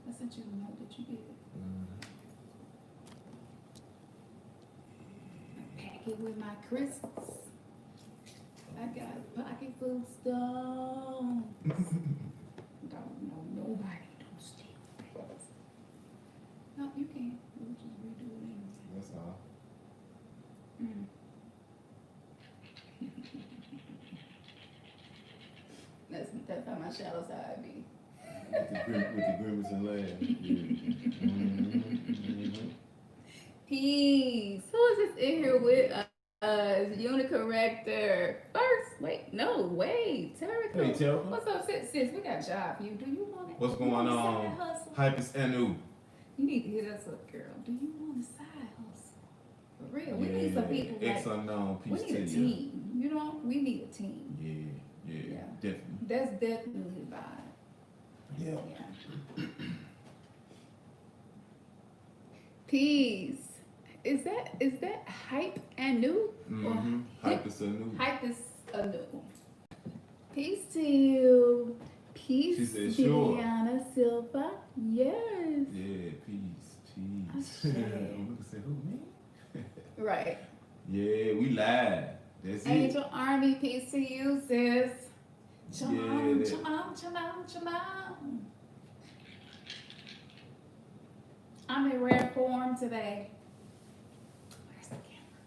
I sent you a note that you did. I pack it with my crystals. I got a pocket full of stones. Don't know nobody. Don't steal things. No, you can't. We'll just redo it anyway. That's all. That's how my shadow side be. With the grimace and laugh. Peace. Who is this in here with us? Unicorrector. First, wait, Terica. Hey, Terica. What's up, sis? We got a job for you. Do you want it? What's going on? Hustle? Hypus Anu. You need to hit us up, girl. Do you want a side hustle? For real, we need some people. Ex unknown. We need a team. You know, we need a team. Yeah, definitely. That's definitely the vibe. Yeah. Peace. Is that hype and new? Mm-hmm. Hypus Anu. Hypus Anu. Peace to you. Peace, She said, sure. Diana Silva. Yes. Yeah, peace. Okay. I'm looking to say, who, me? Right. Yeah, we live. That's it. Angel Army, peace to you, sis. Shalom, Yeah. shalom. I'm in rare form today. Where's the camera?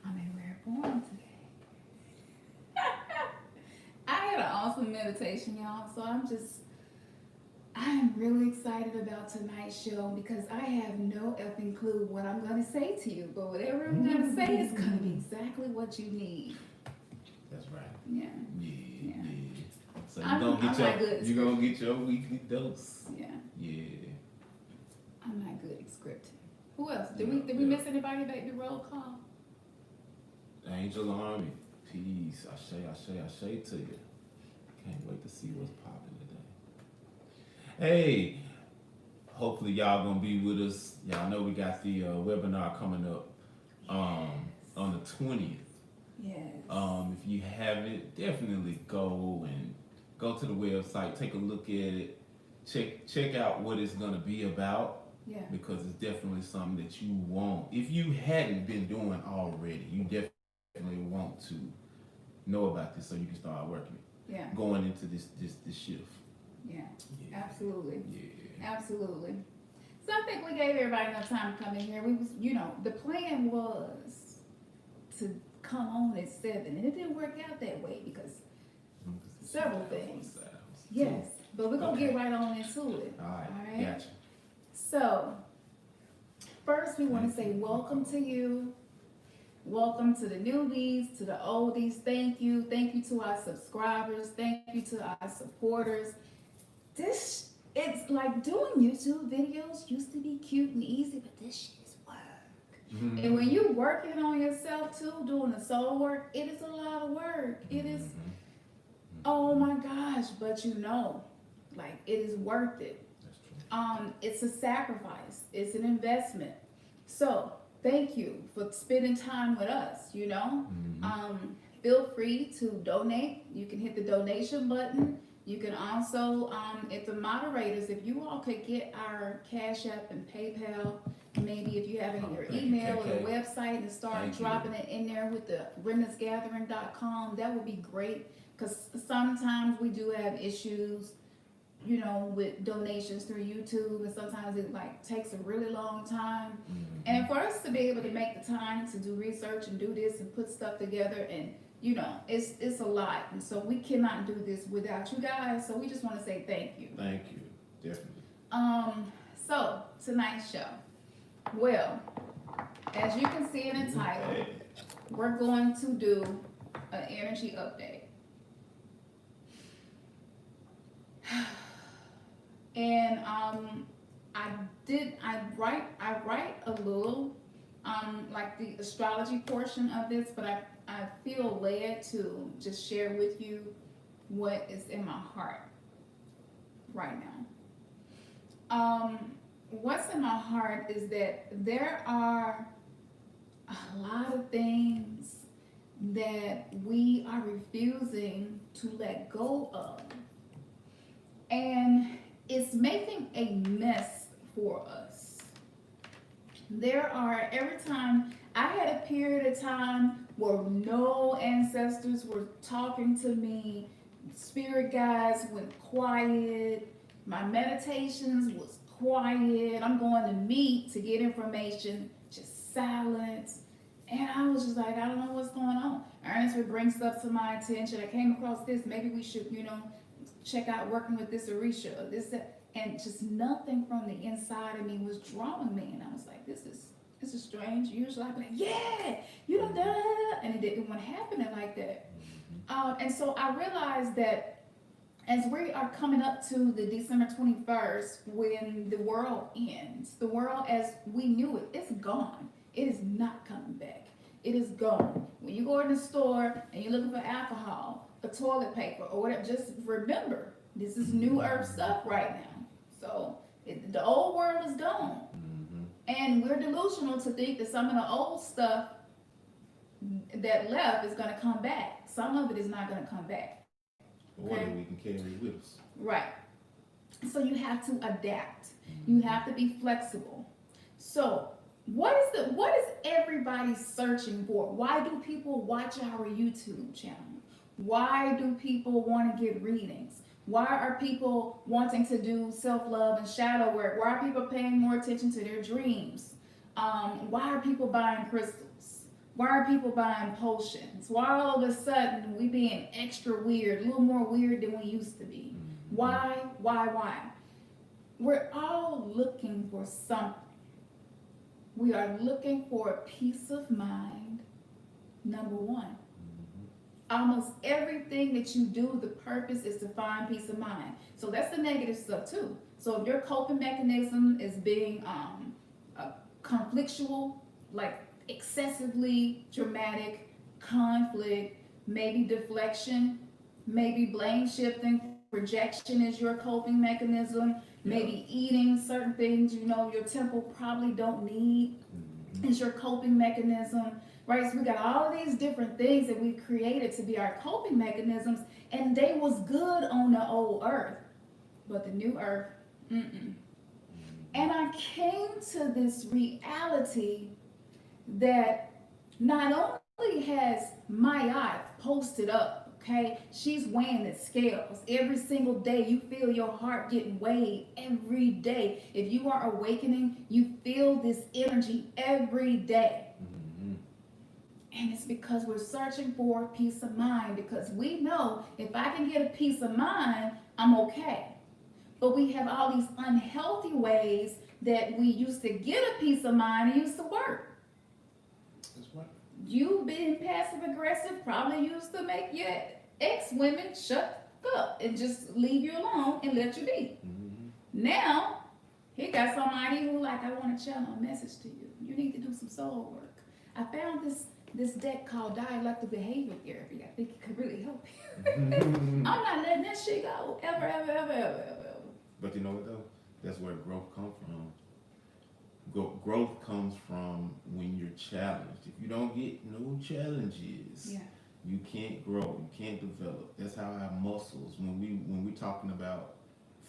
I'm in rare form today. I had an awesome meditation, y'all, so I'm really excited about tonight's show because I have no effing clue what I'm going to say to you, but whatever I'm going to say is going to be exactly what you need. That's right. Yeah. So you're gonna get your weekly dose. Yeah. Yeah. I'm not good at scripting. Who else? Did we miss anybody, baby? Roll call. Angel Army. Peace. I say to you. Can't wait to see what's popping today. Hey, hopefully y'all gonna be with us. Y'all know we got the webinar coming up on the 20th. Yes. If you haven't, definitely go to the website, take a look at it, check out what it's gonna be about. Yeah. Because it's definitely something that you want. If you hadn't been doing already, you definitely want to know about this so you can start working. Yeah. Going into this shift. Yeah. Absolutely. Yeah. Absolutely. So I think we gave everybody enough time to come in here. We was, the plan was to come on at 7, and it didn't work out that way because several things. Yes, but we're gonna get right on into it. All right. Gotcha. So first, we want to say welcome to you. Welcome to the newbies, to the oldies. Thank you to our subscribers. Thank you to our supporters. It's like doing YouTube videos used to be cute and easy, but this shit is work. Mm-hmm. And when you're working on yourself too, doing the soul work, it is a lot of work. It is, oh my gosh, but like it is worth it. That's true. It's a sacrifice. It's an investment. So thank you for spending time with us, Feel free to donate. You can hit the donation button. You can also, if the moderators, if you all could get our Cash App and PayPal, maybe if you have it in your email or the website and start dropping it in there with the remnantsgathering.com, that would be great. Because sometimes we do have issues, with donations through YouTube, and sometimes it takes a really long time. Mm-hmm. And for us to be able to make the time to do research and do this and put stuff together, and it's a lot, and so we cannot do this without you guys. So we just want to say thank you. Thank you, definitely. So tonight's show. Well, as you can see in the title, we're going to do an energy update. And I write a little like the astrology portion of this, but I feel led to just share with you what is in my heart right now. What's in my heart is that there are a lot of things that we are refusing to let go of. And it's making a mess for us. Every time, I had a period of time where no ancestors were talking to me, spirit guides went quiet, my meditations was quiet, I'm going to meet to get information, just silence. And I was just like, I don't know what's going on. Ernest would bring stuff to my attention. I came across this. Maybe we should, check out working with this Orisha or this, that. And just nothing from the inside of me was drawing me. And I was like, this is strange. Usually I'd be like, yeah, da da da. And it didn't want to happen like that. And so I realized that as we are coming up to the December 21st, when the world ends, the world as we knew it, it's gone. It is not coming back. It is gone. When you go in the store and you're looking for alcohol, or toilet paper, or whatever, just remember, this is new earth stuff right now. So the old world is gone. And we're delusional to think that some of the old stuff that left is going to come back. Some of it is not going to come back. Or that we can carry with us. Right. So you have to adapt. You have to be flexible. So what is everybody searching for? Why do people watch our YouTube channel? Why do people want to get readings? Why are people wanting to do self-love and shadow work? Why are people paying more attention to their dreams? Why are people buying crystals? Why are people buying potions? Why all of a sudden we being extra weird, a little more weird than we used to be? Why? We're all looking for something. We are looking for a peace of mind, number one. Almost everything that you do, the purpose is to find peace of mind. So that's the negative stuff too. So if your coping mechanism is being conflictual, like excessively dramatic, conflict, maybe deflection, maybe blame shifting, rejection is your coping mechanism, maybe eating certain things your temple probably don't need is your coping mechanism. Right, so we got all of these different things that we created to be our coping mechanisms, and they was good on the old earth, but the new earth, And I came to this reality that not only has my eye posted up, okay, she's weighing the scales every single day. You feel your heart getting weighed every day. If you are awakening, you feel this energy every day. And it's because we're searching for peace of mind, because we know if I can get a peace of mind, I'm okay. But we have all these unhealthy ways that we used to get a peace of mind and used to work. That's right. You being passive aggressive probably used to make your ex-women shut up and just leave you alone and let you be. Now, he got somebody who I want to channel a message to you. You need to do some soul work. I found this deck called Dialectic Behavior Therapy. I think it could really help you. I'm not letting that shit go. Ever. But you know what though? That's where growth comes from. Growth comes from when you're challenged. If you don't get no challenges, you can't grow, you can't develop. That's how our muscles, when we're talking about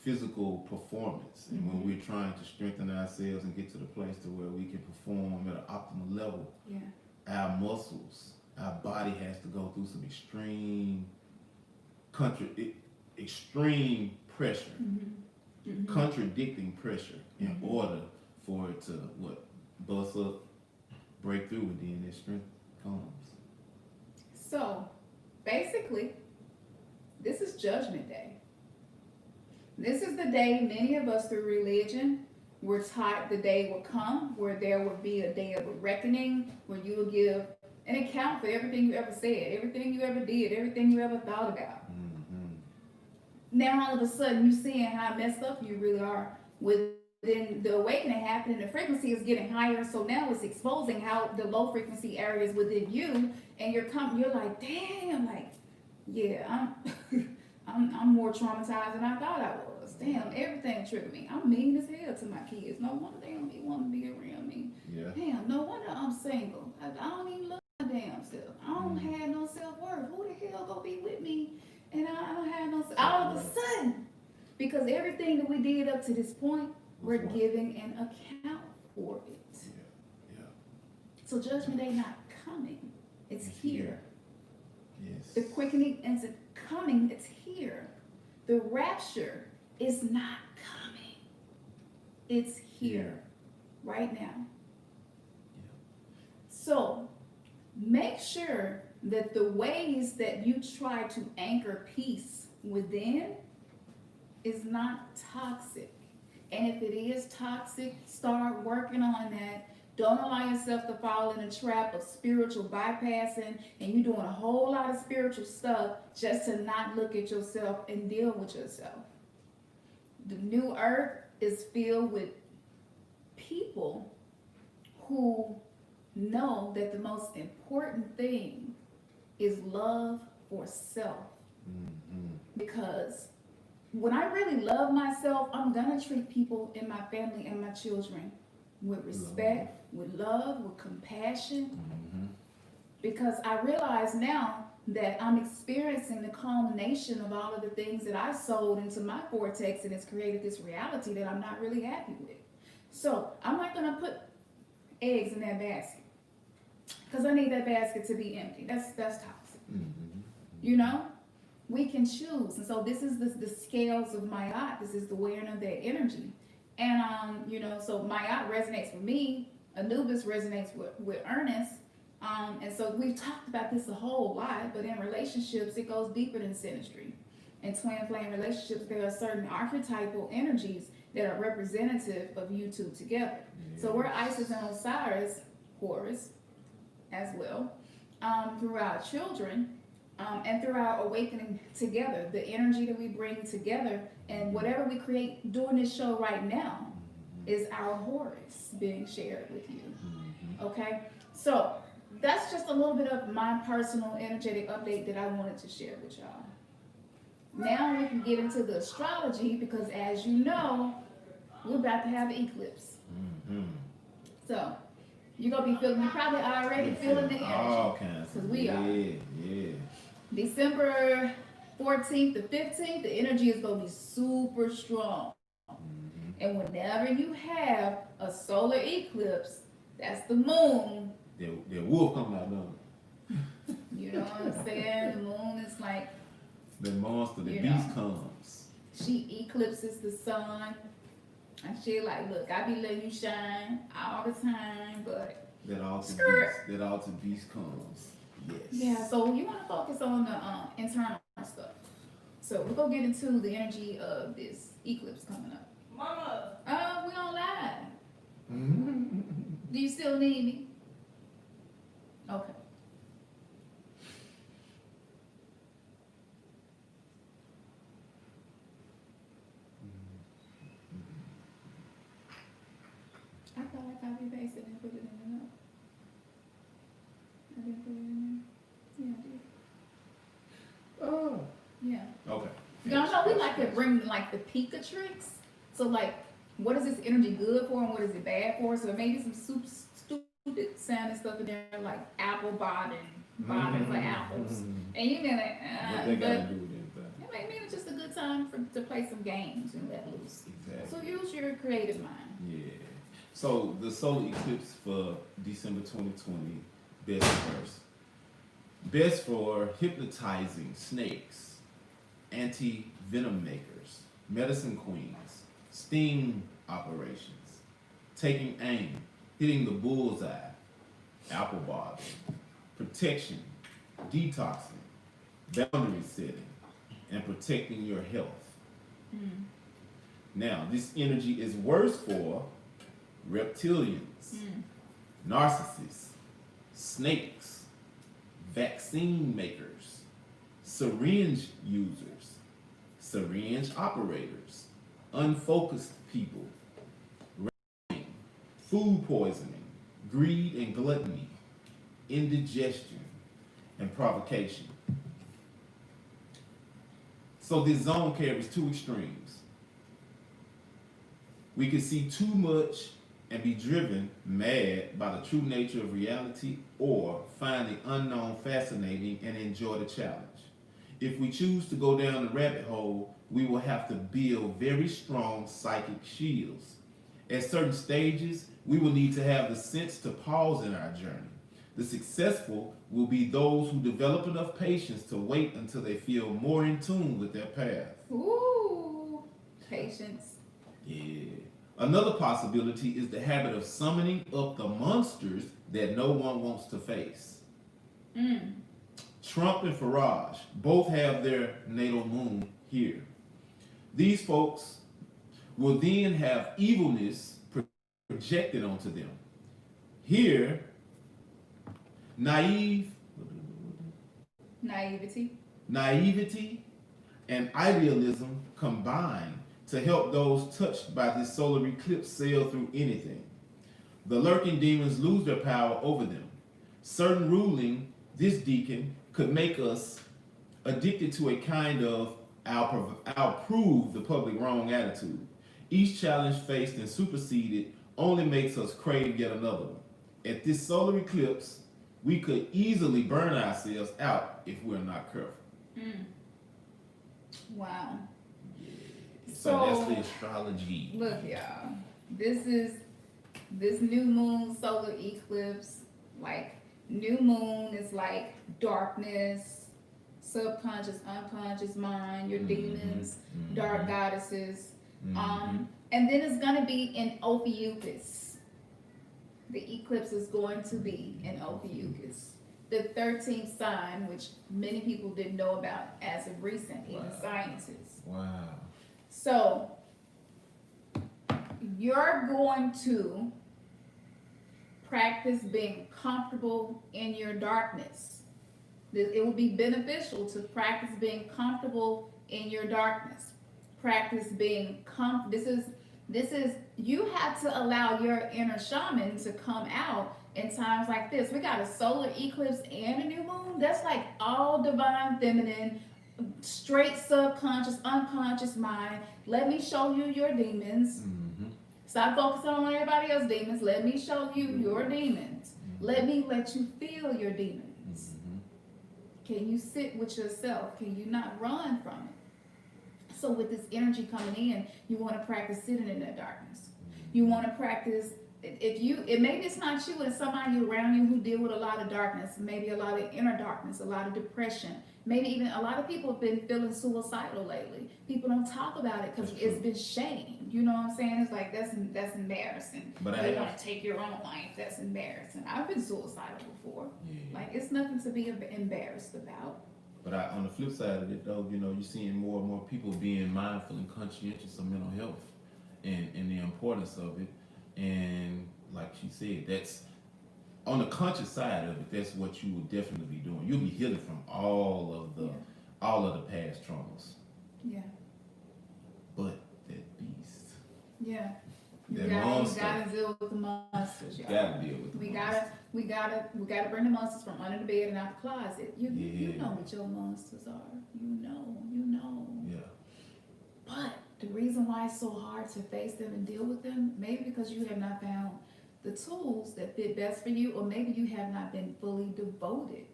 physical performance, and when we're trying to strengthen ourselves and get to the place to where we can perform at an optimal level, our muscles, our body has to go through some extreme pressure, contradicting pressure in order for it to bust up, break through, and then that strength comes. So basically, this is Judgment Day. This is the day many of us through religion were taught the day will come where there will be a day of a reckoning, where you will give an account for everything you ever said, everything you ever did, everything you ever thought about. Now all of a sudden you're seeing how messed up you really are. Within the awakening happening, the frequency is getting higher, so now it's exposing how the low frequency areas within you, and you're like, damn, like, yeah, I'm more traumatized than I thought I was. Damn, everything triggered me. I'm mean as hell to my kids. No wonder they don't want to be around me. Yeah. Damn, no wonder I'm single. I don't even love my damn self. I don't have no self-worth. Who the hell gonna be with me? And I don't have no. All of a sudden, Because everything that we did up to this point, we're what? giving an account for it. Yeah. So judgment ain't not coming. It's here. Yes. The quickening isn't coming, it's here. The rapture is not coming. It's here right now. So make sure that the ways that you try to anchor peace within is not toxic. And if it is toxic, start working on that. Don't allow yourself to fall in a trap of spiritual bypassing and you doing a whole lot of spiritual stuff just to not look at yourself and deal with yourself. The new earth is filled with people who know that the most important thing is love for self. Because when I really love myself, I'm gonna treat people in my family and my children with respect, with love, with compassion. Because I realize now that I'm experiencing the culmination of all of the things that I sold into my vortex, and it's created this reality that I'm not really happy with. So I'm not gonna put eggs in that basket because I need that basket to be empty. That's toxic. You know, we can choose. And so this is the scales of Ma'at. This is the wearing of that energy. And you know, so Ma'at resonates with me. Anubis resonates with Ernest. And so we've talked about this a whole lot, but in relationships, it goes deeper than synastry. In twin flame relationships, there are certain archetypal energies that are representative of you two together. So we're Isis and Osiris, Horus, as well, through our children, and through our awakening together, the energy that we bring together, and whatever we create during this show right now is our Horus being shared with you. Okay? So that's just a little bit of my personal energetic update that I wanted to share with y'all. Now we can get into the astrology because, as you know, we're about to have eclipse. So you're gonna be feeling, you're probably already feeling the energy. All kinds. Because we are. Yeah. December 14th to 15th, the energy is gonna be super strong. And whenever you have a solar eclipse, that's the moon. The wolf come out, don't it? You know what I'm saying? The moon is like, The monster, the You beast know. comes. she eclipses the sun. And she like, look, I be letting you shine all the time, but That alter Skirt. beast. That alter beast comes. Yes. yeah, so you want to focus on the internal stuff. So we're gonna get into the energy of this eclipse coming up. Mama. We on live. Do you still need me? Okay. I thought I copy pasted and put it in the note. I didn't put it in there. Yeah, I did. Oh. Yeah. Okay. Y'all know we like to bring like the Pika tricks. So like, what is this energy good for and what is it bad for? So maybe some stupid sounding stuff in there like apple bottom for apples. And you know that, What they but gotta do with anything? it may mean it's just a good time to play some games and let loose. So Exactly. use your creative mind. Yeah. So the solar eclipse for December 2020, best first. Best for hypnotizing snakes, anti-venom makers, medicine queens, sting operations, taking aim, hitting the bullseye, apple bottom, protection, detoxing, boundary setting, and protecting your health. Now, this energy is worse for reptilians, narcissists, snakes, vaccine makers, syringe users, syringe operators, unfocused people, raping, food poisoning, greed and gluttony, indigestion, and provocation. So this zone carries two extremes. We can see too much and be driven mad by the true nature of reality, or find the unknown fascinating and enjoy the challenge. If we choose to go down the rabbit hole, we will have to build very strong psychic shields. At certain stages, we will need to have the sense to pause in our journey. The successful will be those who develop enough patience to wait until they feel more in tune with their path. Ooh, patience. Yeah. Another possibility is the habit of summoning up the monsters that no one wants to face. Trump and Farage both have their natal moon here. These folks will then have evilness projected onto them. Here, naivety and idealism combine to help those touched by this solar eclipse sail through anything. The lurking demons lose their power over them. Certain ruling this deacon could make us addicted to a kind of I'll prove the public wrong attitude. Each challenge faced and superseded only makes us crave yet another one. At this solar eclipse, we could easily burn ourselves out if we're not careful. Wow. Yeah. So that's the astrology. Look, y'all. This is this new moon solar eclipse. Like, new moon is like darkness, subconscious, unconscious mind, your demons, dark goddesses. And then it's gonna be in Ophiucus. The eclipse is going to be in Ophiucus, the 13th sign, which many people didn't know about as of recent, even scientists. Wow. So you're going to practice being comfortable in your darkness. It will be beneficial to practice being comfortable in your darkness. Practice being this is you have to allow your inner shaman to come out in times like this. We got a solar eclipse and a new moon. That's like all divine feminine, straight subconscious, unconscious mind. Let me show you your demons. Stop focusing on everybody else's demons. Let me show you your demons. Let me let you feel your demons. Can you sit with yourself? Can you not run from it? So with this energy coming in, you want to practice sitting in that darkness. You want to practice, maybe it's not you, it's somebody around you who deal with a lot of darkness, maybe a lot of inner darkness, a lot of depression. Maybe even a lot of people have been feeling suicidal lately. People don't talk about it because it's been shamed. You know what I'm saying? It's like, that's embarrassing. But you want to take your own life. That's embarrassing. I've been suicidal before. Like, it's nothing to be embarrassed about. But on the flip side of it, though, you know, you're seeing more and more people being mindful and conscientious of mental health and the importance of it. And like she said, that's on the conscious side of it. That's what you will definitely be doing. You'll be healing from all of the past traumas. Yeah. But that beast. Yeah. You gotta deal with the monsters, y'all. Gotta deal with the monsters. We gotta bring the monsters from under the bed and out the closet. You know what your monsters are. You know. Yeah. But the reason why it's so hard to face them and deal with them, maybe because you have not found the tools that fit best for you, or maybe you have not been fully devoted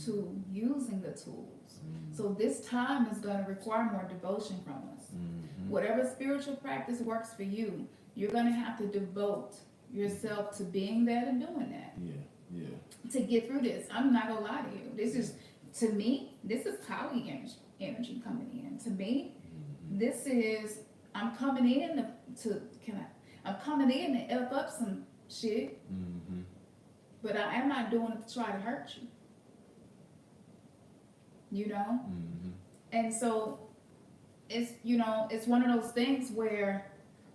to using the tools. So this time is going to require more devotion from us. Whatever spiritual practice works for you, you're going to have to devote yourself to being that and doing that. Yeah. To get through this. I'm not going to lie to you. This is, to me, this is Kali energy coming in. To me, this is, I'm coming in I'm coming in to F up some shit, but I am not doing it to try to hurt you. You know? And so, it's one of those things where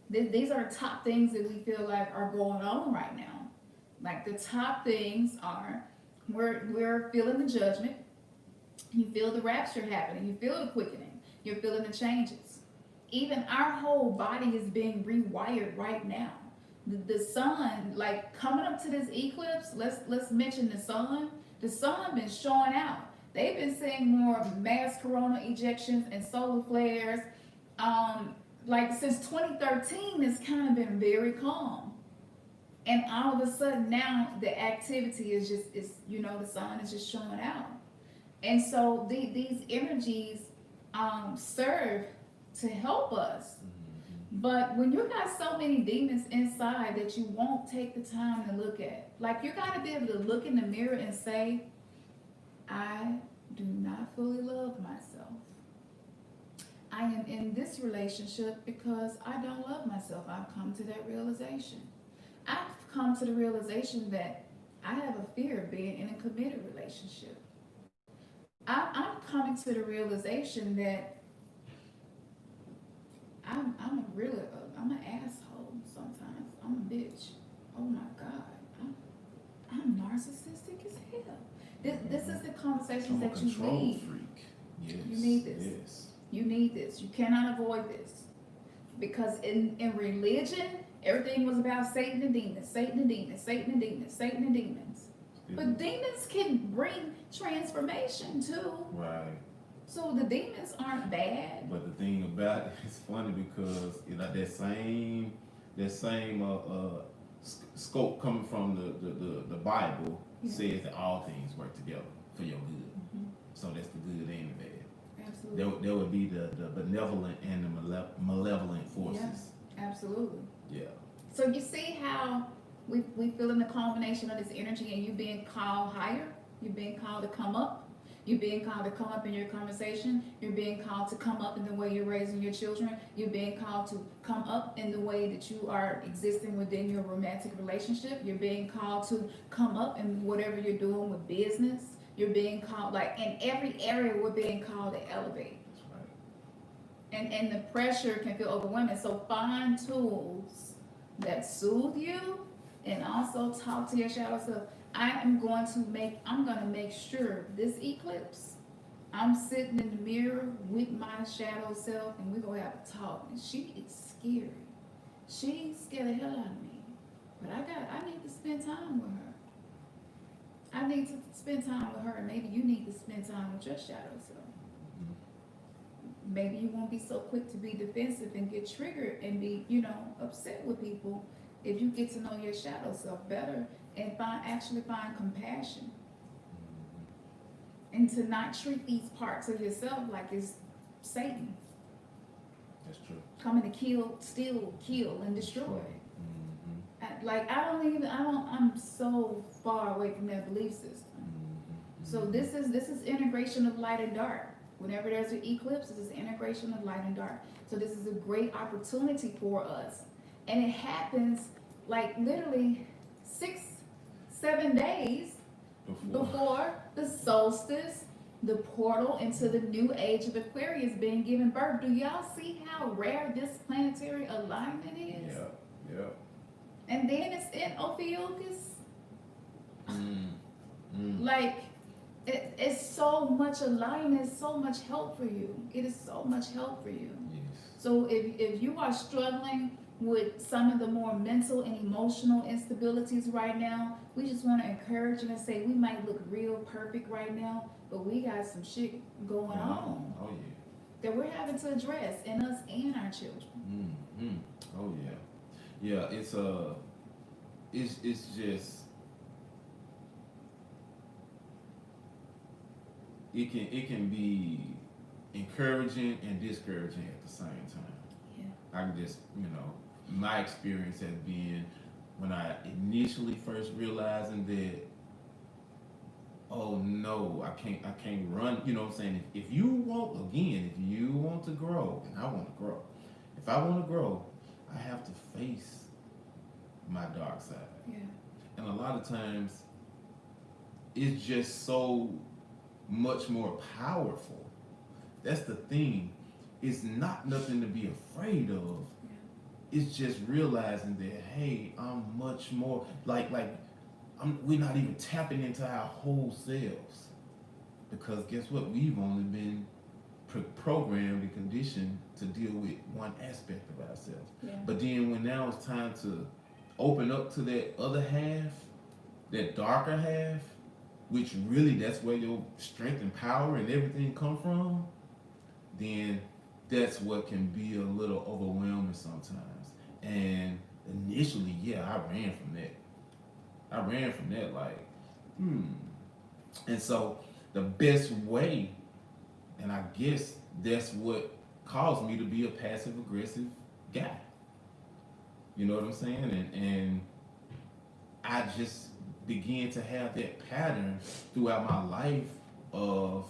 these are top things that we feel like are going on right now. Like, the top things are, we're feeling the judgment. You feel the rapture happening. You feel the quickening. You're feeling the changes. Even our whole body is being rewired right now. The sun, like, coming up to this eclipse, let's mention the sun. The sun been showing out. They've been seeing more mass corona ejections and solar flares. Like, since 2013, it's kind of been very calm. And all of a sudden now the activity is the sun is just showing out. And so these energies serve to help us. But when you got so many demons inside that you won't take the time to look at, like you got to be able to look in the mirror and say, I do not fully love myself. I am in this relationship because I don't love myself. I've come to that realization. I've come to the realization that I have a fear of being in a committed relationship. I'm coming to the realization that I'm an asshole sometimes. I'm a bitch. Oh my God. I'm narcissistic as hell. This is the conversations that you need. Freak. Yes. You need this. Yes. You need this. You cannot avoid this. Because in religion, everything was about Satan and demons, Satan and demons, Satan and demons, Satan and demons. But demons can bring transformation too. Right. So the demons aren't bad. But the thing about it, it's funny because that same scope coming from the Bible says that all things work together for your good. So that's the good and the bad. Absolutely. There would be the benevolent and the malevolent forces. Yeah, absolutely. Yeah. So you see how we feel in the combination of this energy and you being called higher, you're being called to come up. You're being called to come up in your conversation. You're being called to come up in the way you're raising your children. You're being called to come up in the way that you are existing within your romantic relationship. You're being called to come up in whatever you're doing with business. You're being called, like in every area, we're being called to elevate. That's right. And the pressure can feel overwhelming. So find tools that soothe you and also talk to your shadow self. I'm going to make sure this eclipse, I'm sitting in the mirror with my shadow self and we're going to have a talk. And she is scary. She scared the hell out of me. But I need to spend time with her. I need to spend time with her. And maybe you need to spend time with your shadow self. Maybe you won't be so quick to be defensive and get triggered and be, upset with people if you get to know your shadow self better and actually find compassion. And to not treat these parts of yourself like it's Satan. That's true. Coming to kill, steal, kill, and destroy. I'm so far away from that belief system. So this is integration of light and dark. Whenever there's an eclipse, this is integration of light and dark. So this is a great opportunity for us. And it happens like literally 6-7 days before the solstice, the portal into the new age of Aquarius being given birth. Do y'all see how rare this planetary alignment is? Yeah. And then it's in OPHIUCUS. Like, it's so much alignment, so much help for you. It is so much help for you. Yes. So if you are struggling with some of the more mental and emotional instabilities right now, we just want to encourage you and say we might look real perfect right now, but we got some shit going on. Oh yeah. That we're having to address in us and our children. Oh yeah. Yeah, it's just it can be encouraging and discouraging at the same time. Yeah. I can just, my experience has been when I initially first realizing that, oh no, I can't run, you know what I'm saying? If you want to grow, and I want to grow, if I want to grow, I have to face my dark side. Yeah. And a lot of times, it's just so much more powerful. That's the thing. It's not nothing to be afraid of. Yeah. It's just realizing that, hey, I'm much more, we're not even tapping into our whole selves. Because guess what? We've only been programmed and conditioned to deal with one aspect of ourselves. Yeah. But then when now it's time to open up to that other half, that darker half, which really that's where your strength and power and everything come from, then that's what can be a little overwhelming sometimes. And initially, I ran from that like, And so the best way, and I guess that's what caused me to be a passive aggressive guy. You know what I'm saying? And I just began to have that pattern throughout my life of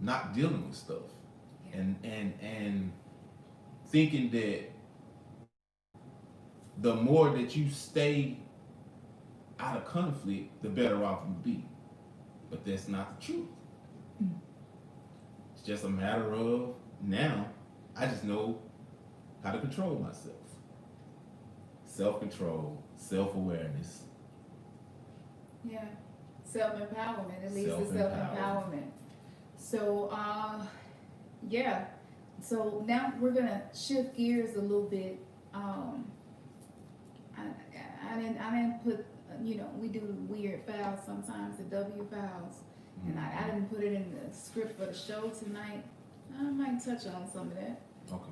not dealing with stuff, and thinking that the more that you stay out of conflict, the better off you be. But that's not the truth. It's just a matter of now I just know how to control myself. Self-control, self-awareness. Yeah. Self-empowerment. It leads to self-empowerment. So, yeah. So now we're gonna shift gears a little bit. I didn't put, you know, we do weird files sometimes, the W files, and I didn't put it in the script for the show tonight. I might touch on some of that. Okay.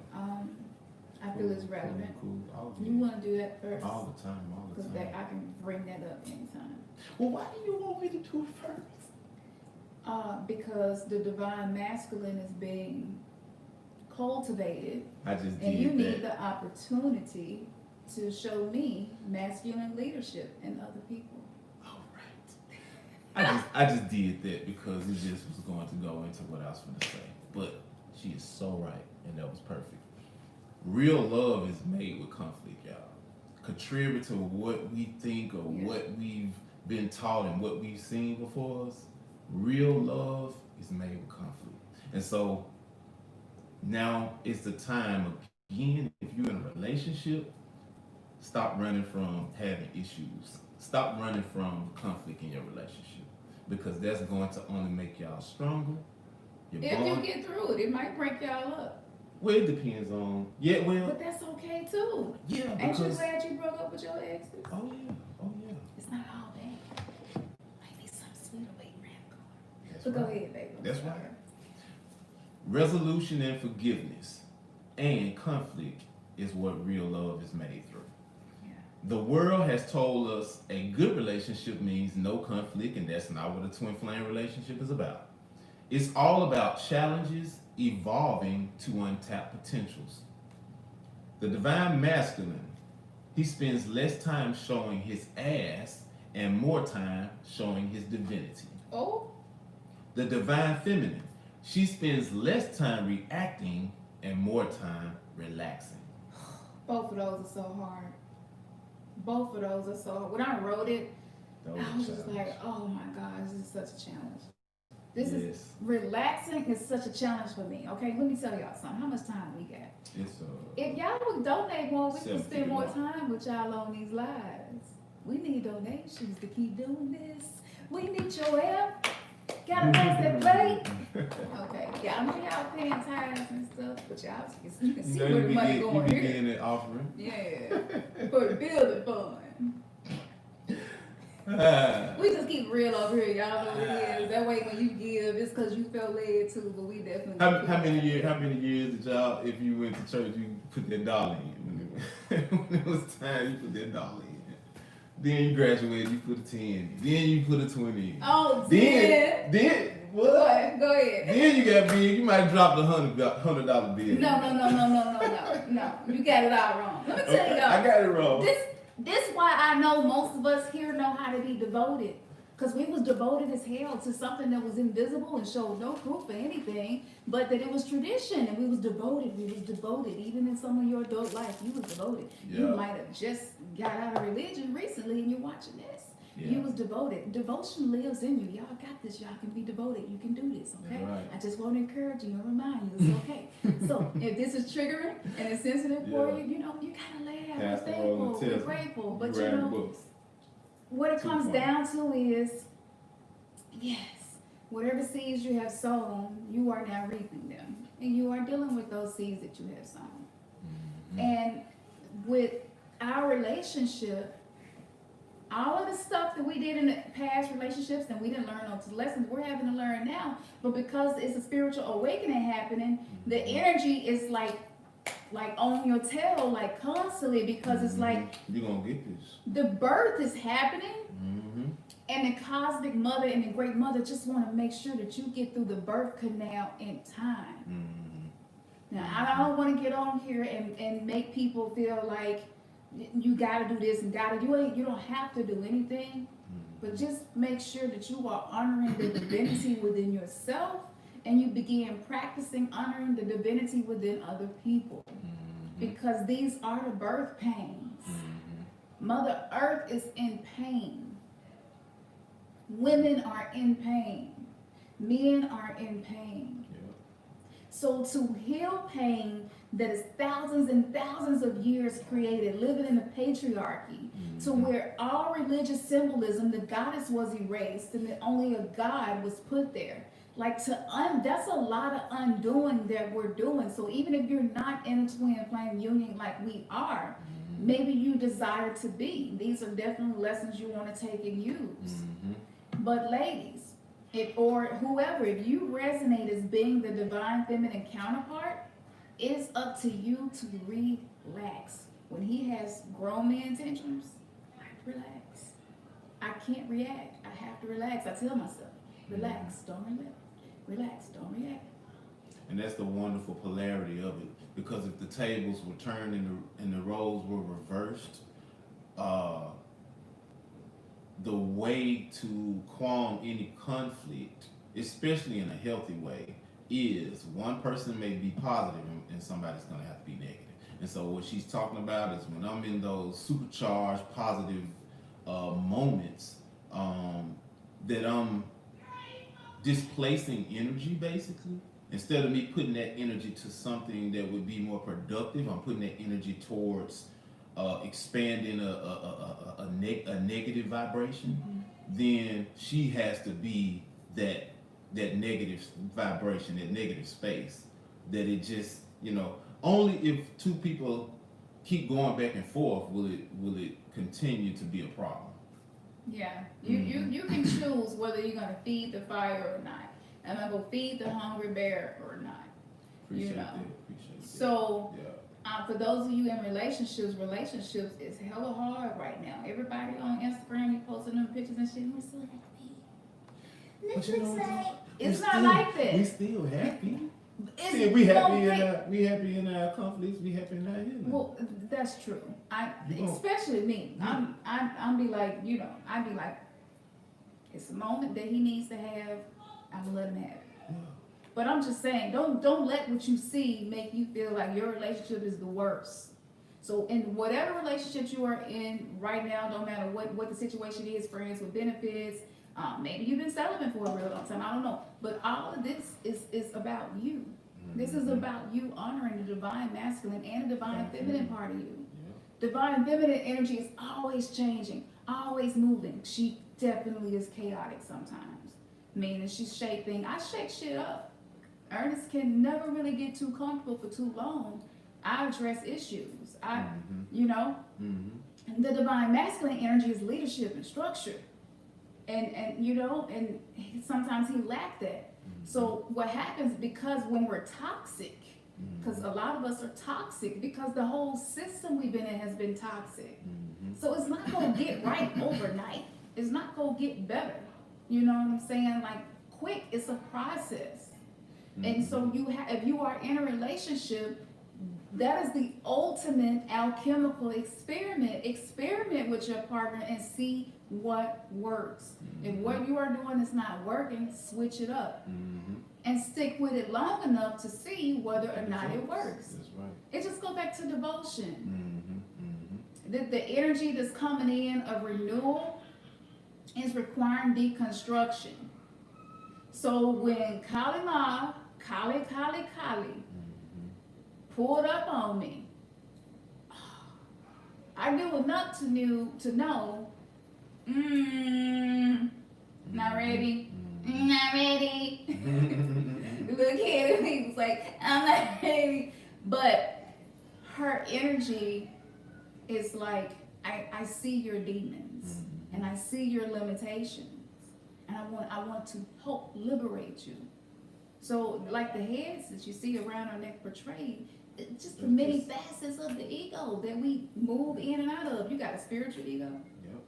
I feel it's relevant. Cool. You want to do that first? All the time. Because I can bring that up anytime. Well, why do you want me to do it first? Because the divine masculine is being cultivated, I just did and you that. need the opportunity to show me masculine leadership in other people. All right. I just did that because it just was going to go into what I was going to say. But she is so right, and that was perfect. Real love is made with conflict, y'all. Contrary to what we think or what we've been taught and what we've seen before us, real love is made with conflict. And so now it's the time again, if you're in a relationship, stop running from having issues. Stop running from conflict in your relationship, because that's going to only make y'all stronger. If you get through it, it might break y'all up. Well, it depends on, But that's okay too. Yeah, Ain't you glad you broke up with your exes? Oh yeah. It's not all bad. Might be some sweet waiting around. That's But right. go ahead, baby. That's right. Resolution and forgiveness and conflict is what real love is made through. Yeah. The world has told us a good relationship means no conflict, and that's not what a twin flame relationship is about. It's all about challenges evolving to untapped potentials. The divine masculine, he spends less time showing his ass and more time showing his divinity. Oh. The divine feminine, she spends less time reacting and more time relaxing. Both of those are so hard. Both of those are so hard. When I wrote it, I was just like, oh my God, this is such a challenge. This is relaxing is such a challenge for me. Okay, let me tell y'all something. How much time we got? If y'all would donate more, we can spend more time with y'all on these lives. We need donations to keep doing this. We need your help. Gotta pass that plate. Okay, yeah, I know y'all paying tithes and stuff, but y'all you can see where the money going here. You be getting an offering. Yeah, for the building fund. We just keep real over here, y'all know what it is. That way when you give, it's because you felt led to, but we definitely How many years did y'all, if you went to church, you put that dollar in? When it was time, you put that dollar in. Then you graduated, you put a 10 in. Then you put a 20 in. Oh, Then what? Go ahead. Then you got big, you might drop the $100 bill. No. You got it all wrong. Let me tell y'all. I got it wrong. This is why I know most of us here know how to be devoted. Because we was devoted as hell to something that was invisible and showed no proof of anything, but that it was tradition, and we was devoted. Even in some of your adult life, you was devoted. Yeah. You might have just got out of religion recently and you're watching this. Yeah. You was devoted. Devotion lives in you. Y'all got this. Y'all can be devoted. You can do this, okay? Right. I just want to encourage you and remind you it's okay. So if this is triggering and it's sensitive for you, you know, you gotta laugh. Be thankful. Be grateful. But you know, what it comes down to is, yes, whatever seeds you have sown, you are now reaping them. And you are dealing with those seeds that you have sown. Mm-hmm. And with our relationship, all of the stuff that we did in the past relationships and we didn't learn those lessons, we're having to learn now. But because it's a spiritual awakening happening, the energy is like on your tail, like constantly, because it's like you're gonna get this. The birth is happening, and the cosmic mother and the great mother just want to make sure that you get through the birth canal in time. Now, I don't want to get on here and make people feel like you got to do this and you don't have to do anything, but just make sure that you are honoring the divinity within yourself, and you begin practicing honoring the divinity within other people, because these are the birth pains. Mother Earth is in pain. Women are in pain. Men are in pain. So to heal pain that is thousands and thousands of years created, living in a patriarchy, to where all religious symbolism, the goddess was erased and that only a god was put there. Like that's a lot of undoing that we're doing. So even if you're not in a twin flame union like we are, maybe you desire to be. These are definitely lessons you want to take and use. But ladies, or whoever, if you resonate as being the divine feminine counterpart, it's up to you to relax. When he has grown man tantrums, I have to relax. I can't react. I have to relax. I tell myself, relax, don't react. Relax, don't react. And that's the wonderful polarity of it. Because if the tables were turned and the roles were reversed, the way to calm any conflict, especially in a healthy way, is one person may be positive and somebody's going to have to be negative. And so what she's talking about is when I'm in those supercharged positive moments, that I'm displacing energy, basically. Instead of me putting that energy to something that would be more productive, I'm putting that energy towards expanding a negative vibration. Then she has to be that negative vibration, that negative space. That it just, only if two people keep going back and forth will it continue to be a problem. Yeah, you can choose whether you're gonna feed the fire or not. Am I gonna feed the hungry bear or not? Appreciate that. So, yeah. For those of you in relationships is hella hard right now. Everybody on Instagram, you posting them pictures and shit. We're so happy. It's not like that. We still happy. See, we happy in our conflicts. We happy in our healing. Well, that's true. Especially me. I'm be like, I'd be like, it's a moment that he needs to have. I'm gonna let him have it. Yeah. But I'm just saying, don't let what you see make you feel like your relationship is the worst. So in whatever relationships you are in right now, no matter what the situation is, friends with benefits, maybe you've been celibate for a really long time, I don't know. But all of this is about you. This is about you honoring the divine masculine and the divine feminine part of you. Yeah. Divine feminine energy is always changing, always moving. She definitely is chaotic sometimes. Meaning she's shaping. I shake shit up. Ernest can never really get too comfortable for too long. I address issues. The divine masculine energy is leadership and structure. And sometimes he lacked that. So what happens, because when we're toxic, because a lot of us are toxic, because the whole system we've been in has been toxic. So it's not going to get right overnight. It's not going to get better. You know what I'm saying? Like, quick, it's a process. And so if you are in a relationship, that is the ultimate alchemical experiment. Experiment with your partner and see what works. If what you are doing is not working, switch it up. And stick with it long enough to see whether or not it works. That's right. It just goes back to devotion. The energy that's coming in of renewal is requiring deconstruction. So when Kali pulled up on me, I knew enough to know, not ready, not ready. Look at him, he was like, I'm not ready. But her energy is like, I see your demons and I see your limitations, and I want to help liberate you. So like the heads that you see around our neck portrayed, it's just the many facets of the ego that we move in and out of. You got a spiritual ego. Yep.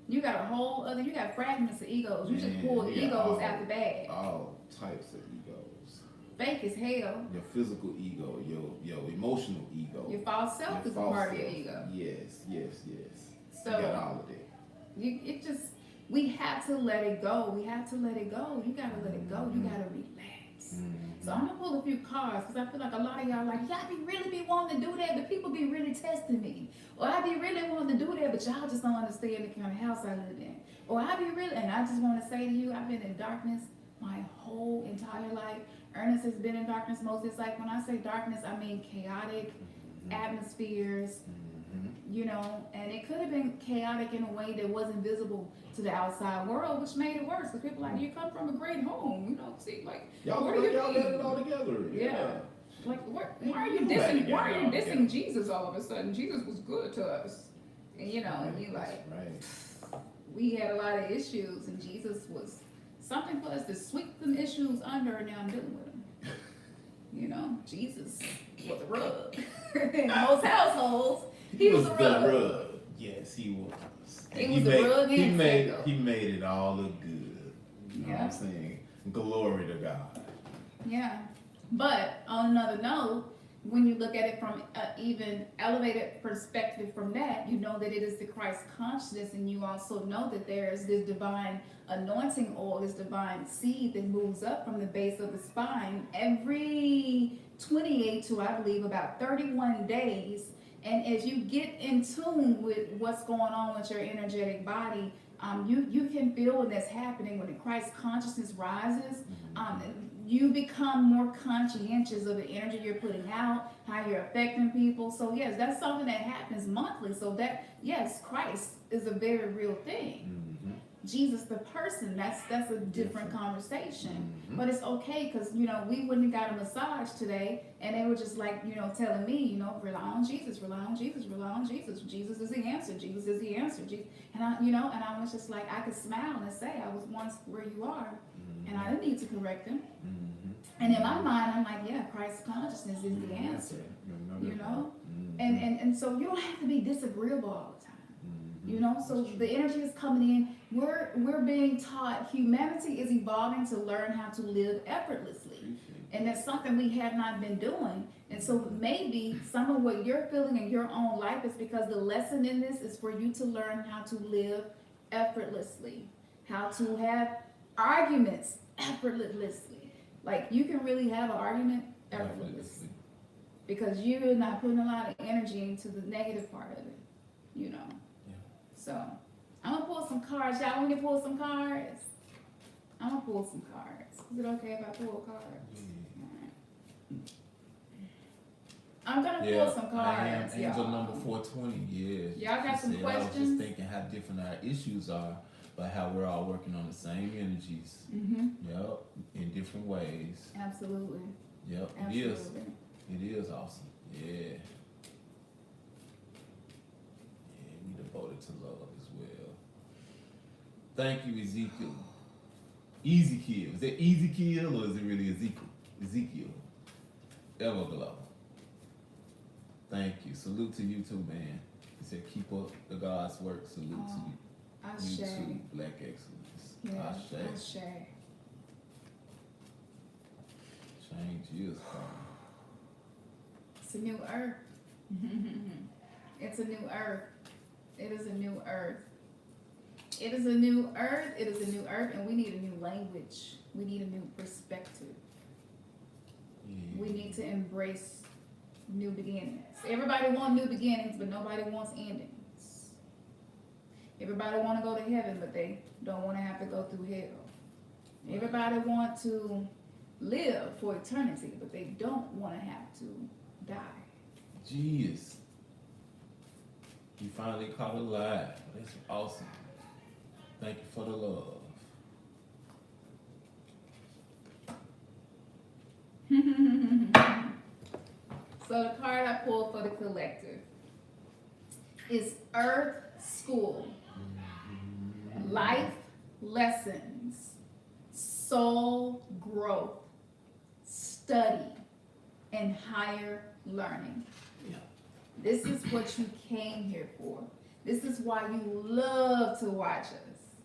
You got a whole other, you got fragments of egos. You just pull egos out the bag. All types of egos. fake as hell. Your physical ego, your emotional ego. Your false self your is a false part of your self. ego. Yes. So You got all of that. We have to let it go. We have to let it go. You gotta let it go. You gotta relax. So I'm gonna pull a few cards because I feel like a lot of y'all like, yeah, I really be wanting to do that, but people be really testing me. Or I be really wanting to do that, but y'all just don't understand the kind of house I live in. Or I be really, and I just want to say to you, I've been in darkness my whole entire life. Ernest has been in darkness most. It's like when I say darkness, I mean chaotic atmospheres, you know, and it could have been chaotic in a way that wasn't visible to the outside world, which made it worse. Because people are like, you come from a great home, you know, see, like, y'all what do you got mean? it all together. Yeah. Like, why are you dissing? Why are you dissing Jesus all of a sudden? Jesus was good to us, and you know, and you like, we had a lot of issues, and Jesus was something for us to sweep them issues under, and now I'm dealing with them. You know, Jesus was a rug. In most households, he was a rug. Yes, he was. He was a rug and he made it all look good. You know what I'm saying? Glory to God. Yeah. But on another note, when you look at it from an even elevated perspective from that, you know that it is the Christ consciousness, and you also know that there's this divine anointing oil, this divine seed that moves up from the base of the spine every 28 to, I believe, about 31 days. And as you get in tune with what's going on with your energetic body, you can feel when that's happening. When the Christ consciousness rises, you become more conscientious of the energy you're putting out, how you're affecting people. So yes, that's something that happens monthly. So that, yes, Christ is a very real thing. Jesus the person, that's a different conversation. But it's okay, because you know, we wouldn't have got a massage today and they were just like, you know, telling me, you know, rely on Jesus, rely on Jesus, rely on Jesus. Jesus is the answer. Jesus is the answer. And I, you know, and I was just like, I could smile and say I was once where you are, and I didn't need to correct him. And in my mind, I'm like, yeah, Christ consciousness is the answer. You know, and so you don't have to be disagreeable all the time. You know, so the energy is coming in. We're being taught, humanity is evolving to learn how to live effortlessly. And that's something we have not been doing. And so maybe some of what you're feeling in your own life is because the lesson in this is for you to learn how to live effortlessly, how to have arguments effortlessly. Like, you can really have an argument effortlessly because you're not putting a lot of energy into the negative part of it, you know. So, I'm going to pull some cards. Y'all want me to pull some cards? I'm going to pull some cards. Is it okay if I pull cards? Alright. I'm going to pull some cards, I am angel number 420, yeah. Y'all got some questions? I was just thinking how different our issues are, but how we're all working on the same energies. Yep, in different ways. Absolutely. Yep, Absolutely. It is awesome, yeah. Devoted to love as well. Thank you, Ezekiel. Is it Ezekiel or is it really Ezekiel? Everglow. Thank you. Salute to you too, man. He said, keep up the God's work. Salute to you. You too, Black Excellence. Yeah, Ashe. Change is coming. It's a new earth. It's a new earth. It is a new earth. It is a new earth. It is a new earth, and we need a new language. We need a new perspective. We need to embrace new beginnings. Everybody wants new beginnings, but nobody wants endings. Everybody want to go to heaven, but they don't want to have to go through hell. Everybody want to live for eternity, but they don't want to have to die. Jeez. You finally caught it live. That's awesome. Thank you for the love. So the card I pulled for the collective is Earth School. Life lessons, soul growth, study, and higher learning. This is what you came here for. This is why you love to watch us.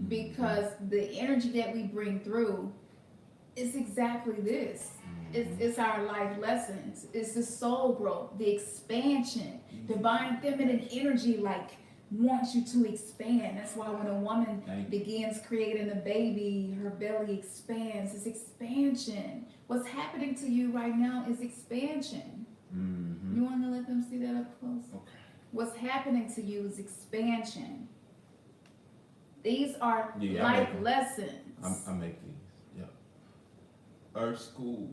Because the energy that we bring through It's exactly this. It's our life lessons. It's the soul growth, the expansion. Divine feminine energy like wants you to expand. That's why when a woman begins creating a baby, her belly expands. It's expansion. What's happening to you right now is expansion. You want to let them see that up close? Okay. What's happening to you is expansion. These are Yeah, life lessons. I make these. Yeah. Earth school.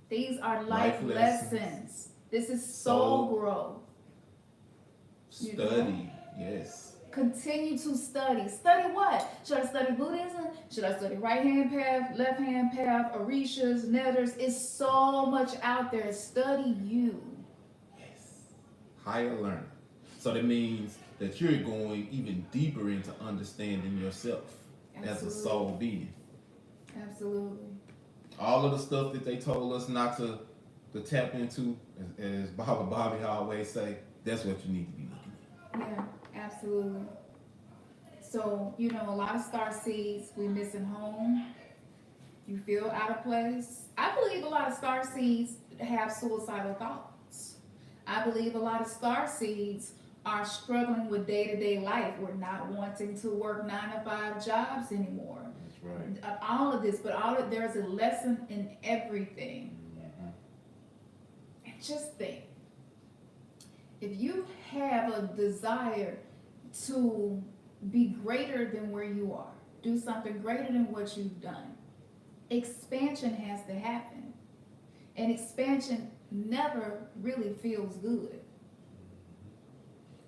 These are life lessons. This is soul growth. Study. Yes. Continue to study. Study what? Should I study Buddhism? Should I study right hand path, left hand path, Orishas, Netters? It's so much out there. Study you. Yes. Higher learning. So that means that you're going even deeper into understanding yourself as a soul being. Absolutely. All of the stuff that they told us not to tap into, as Baba Bobby always say, that's what you need to be looking at. Yeah, absolutely. So, you know, a lot of star seeds, we missing home. You feel out of place. I believe a lot of star seeds have suicidal thoughts. I believe a lot of star seeds are struggling with day-to-day life. We're not wanting to work 9-to-5 jobs anymore. That's right. All of this, but there's a lesson in everything. And just think, if you have a desire to be greater than where you are, do something greater than what you've done, expansion has to happen. And expansion never really feels good.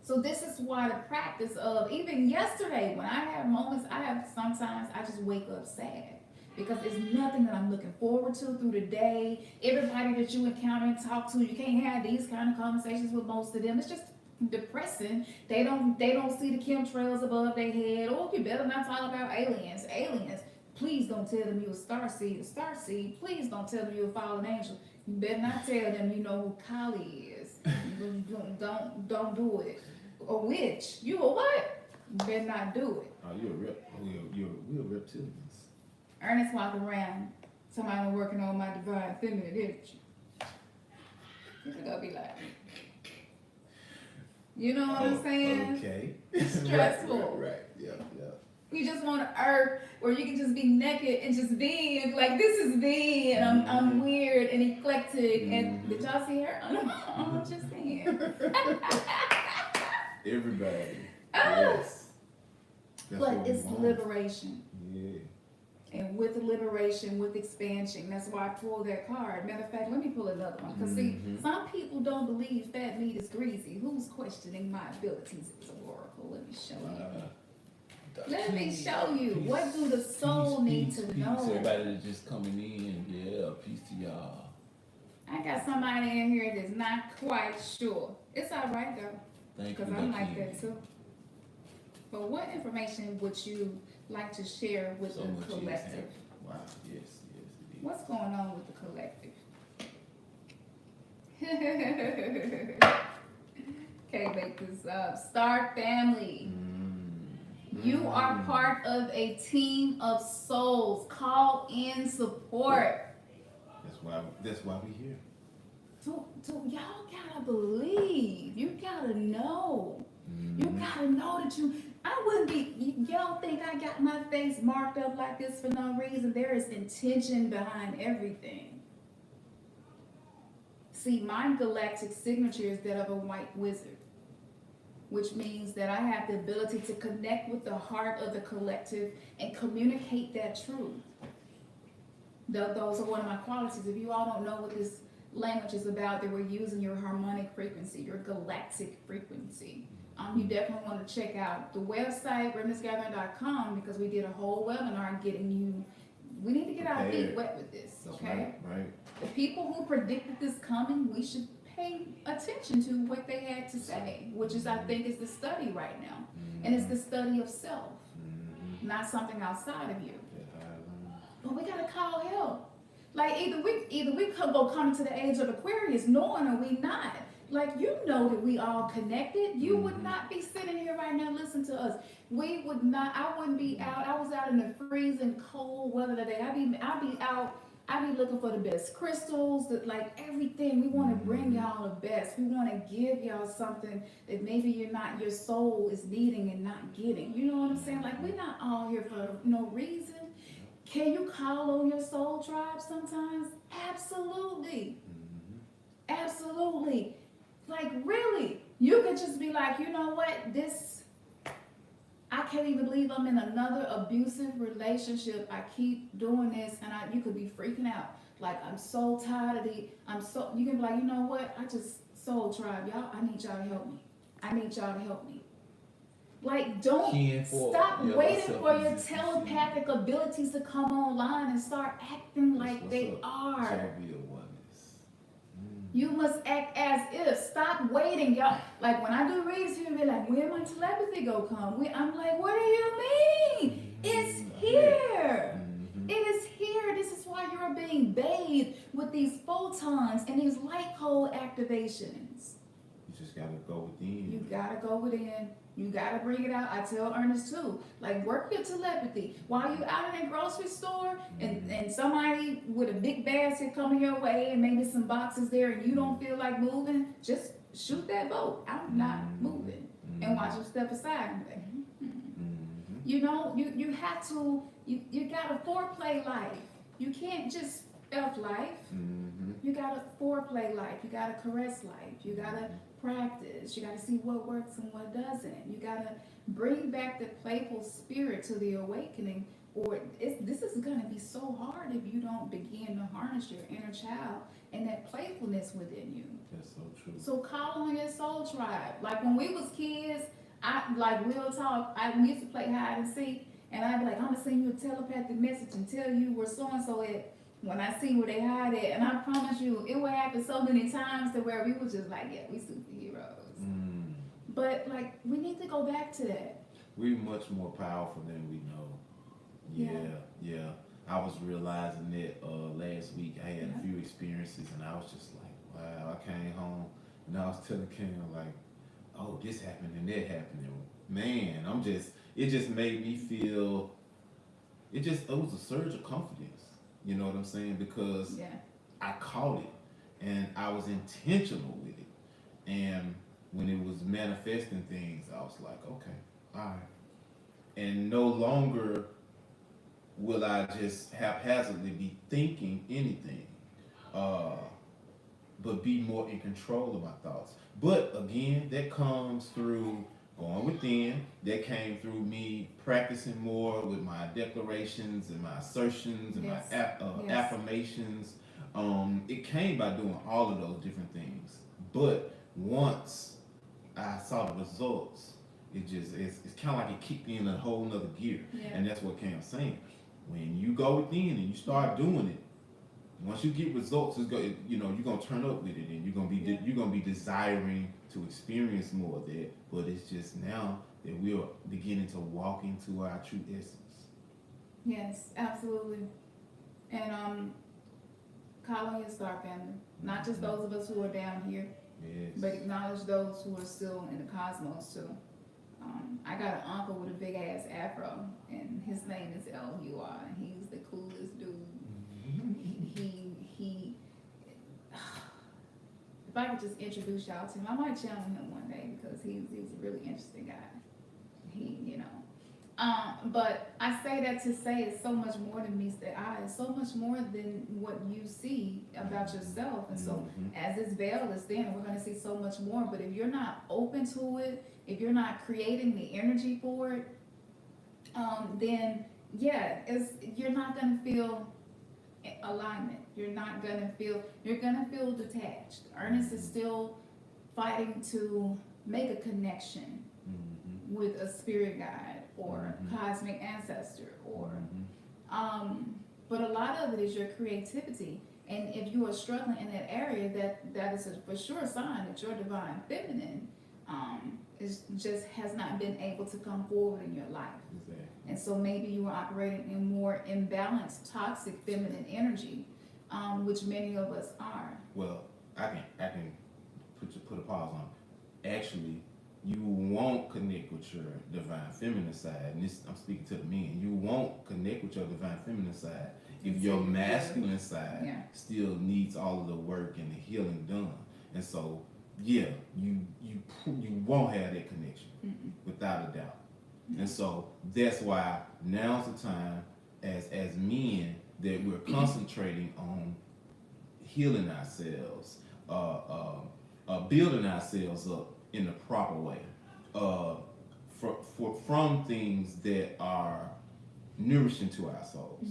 So this is why the practice of, even yesterday, when I have moments, sometimes I just wake up sad. Because it's nothing that I'm looking forward to through the day. Everybody that you encounter and talk to, you can't have these kind of conversations with most of them. It's just depressing. They don't see the chemtrails above their head. Oh, you better not talk about aliens. Aliens. Please don't tell them you're a star seed. A star seed. Please don't tell them you're a fallen angel. You better not tell them you know who Kali is. Don't do it. A witch. You a what? You better not do it. Oh, you're a reptilian. Ernest walking around, somebody working on my divine feminine energy. You're gonna be like, you know what I'm saying? Okay. It's stressful. Right. Yeah. You just want an earth where you can just be naked and just be, and like, this is me, and I'm weird and eclectic. And did y'all see her? I'm just saying. Everybody. Yes. But it's liberation. Yeah. And with liberation, with expansion, that's why I pulled that card. Matter of fact, let me pull another one. Because see, some people don't believe fat meat is greasy. Who's questioning my abilities as an oracle? Let me show you. Let me show you. Peace, what do the soul need to know? Everybody that's just coming in, peace to y'all. I got somebody in here that's not quite sure. It's all right though. Thank you. Because I'm like that too. But what information would you like to share with the collective? Wow, yes, it is. What's going on with the collective? Okay, make this up. Star family. You are part of a team of souls. Call in support. That's why we here. So y'all gotta believe. You gotta know. You gotta know that I wouldn't be, y'all think I got my face marked up like this for no reason. There is intention behind everything. See, my galactic signature is that of a white wizard, which means that I have the ability to connect with the heart of the collective and communicate that truth. Those are one of my qualities. If you all don't know what this language is about, that we're using your harmonic frequency, your galactic frequency. You definitely want to check out the website, remnantsgathering.com, because we did a whole webinar getting you, we need to get our feet wet with this, okay? Right. The people who predicted this coming, we should pay attention to what they had to say, which is, I think, is the study right now. And it's the study of self, not something outside of you. But we gotta call help. Like either we could go come to the age of Aquarius knowing or we not. Like, you know that we all connected. You would not be sitting here right now listening to us. I wouldn't be out. I was out in the freezing cold weather today. I'd be out I be looking for the best crystals, that like everything. We want to bring y'all the best. We want to give y'all something that maybe your soul is needing and not getting. You know what I'm saying? Like we're not all here for no reason. Can you call on your soul tribe sometimes? Absolutely. Absolutely. Like really, you could just be like, you know what, I can't even believe I'm in another abusive relationship. I keep doing this, and you could be freaking out. Like I'm so tired of you can be like, you know what, soul tribe, y'all, I need y'all to help me. I need y'all to help me. Like don't stop waiting for your telepathic abilities to come online and start acting like they are. You must act as if. Stop waiting, y'all. Like when I do reads, people be like, "Where my telepathy go come?" I'm like, "What do you mean? It's here. It is here. This is why you're being bathed with these photons and these light code activations." You just gotta go within. You gotta go within. You gotta bring it out. I tell Ernest too. Like work your telepathy while you out in that grocery store, and somebody with a big basket coming your way, and maybe some boxes there, and you don't feel like moving. Just shoot that boat. I'm not moving, and watch them step aside. And like, You know, you have to. You got a foreplay life. You can't just F life. You got a foreplay life. You got a caress life. You gotta practice. You got to see what works and what doesn't. You got to bring back the playful spirit to the awakening, or this is going to be so hard if you don't begin to harness your inner child and that playfulness within you. That's so true. So call on your soul tribe. Like when we was kids, real talk, we used to play hide and seek, and I'd be like, I'm going to send you a telepathic message and tell you where so-and-so at. When I see where they hide it, and I promise you, it would happen so many times to where we were just like, yeah, we superheroes. But like, we need to go back to that. We're much more powerful than we know. Yeah. I was realizing that last week. I had a few experiences, and I was just like, wow. I came home, and I was telling Kim like, oh, this happened and that happened. And man, it just made me feel. It was a surge of confidence. You know what I'm saying? Because I caught it, and I was intentional with it. And when it was manifesting things, I was like, okay, all right. And no longer will I just haphazardly be thinking anything, but be more in control of my thoughts. But again, that comes through going within. That came through me practicing more with my declarations and my assertions and my affirmations. It came by doing all of those different things. But once I saw the results, it's kind of like it kicked in a whole nother gear. And that's what Cam's saying. When you go within and you start doing it, once you get results, you're gonna turn up with it, and you're gonna be desiring to experience more of that. But it's just now that we're beginning to walk into our true essence. Yes, absolutely. And call on your star family, not just those of us who are down here, but acknowledge those who are still in the cosmos too. I got an uncle with a big ass afro, and his name is L.U.R. and he's the coolest dude. He if I could just introduce y'all to him, I might channel him one day because he's a really interesting guy. But I say that to say it's so much more than meets the eye. It's so much more than what you see about yourself. And so as this veil is thin, we're going to see so much more. But if you're not open to it, if you're not creating the energy for it, then you're not going to feel alignment. You're gonna feel detached. Ernest is still fighting to make a connection with a spirit guide or cosmic ancestor but a lot of it is your creativity. And if you are struggling in that area, that is a for sure sign that your divine feminine has not been able to come forward in your life. Exactly. And so maybe you are operating in more imbalanced, toxic feminine energy, which many of us are. Well, I can put a pause on it. Actually, you won't connect with your divine feminine side. And this, I'm speaking to the men. You won't connect with your divine feminine side if your masculine side still needs all of the work and the healing done. And so, yeah, you won't have that connection without a doubt. And so that's why now's the time as men that we're concentrating on healing ourselves, building ourselves up in the proper way, from things that are nourishing to our souls.